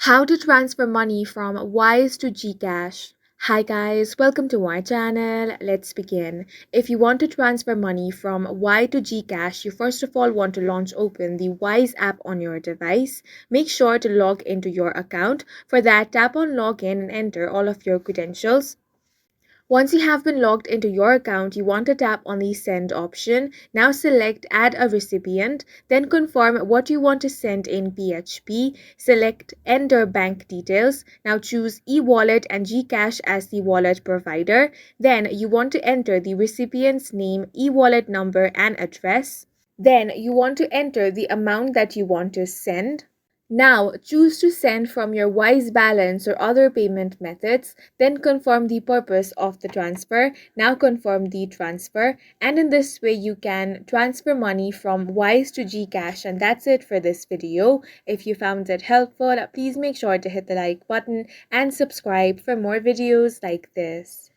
How to transfer money from Wise to GCash. Hi guys, welcome to my channel. Let's begin. If you want to transfer money from Wise to GCash, you first of all want to launch open the Wise app on your device. Make sure to log into your account. For that, tap on login and enter all of your credentials. Once you have been logged into your account, you want to tap on the send option. Now select add a recipient, then confirm what you want to send in PHP. Select enter bank details. Now choose e-wallet and GCash as the wallet provider. Then you want to enter the recipient's name, e-wallet number and address. Then you want to enter the amount that you want to send. Now, choose to send from your Wise balance or other payment methods, then confirm the purpose of the transfer. Now confirm the transfer, and in this way you can transfer money from Wise to GCash. And that's it for this video. If you found it helpful, please make sure to hit the like button and subscribe for more videos like this.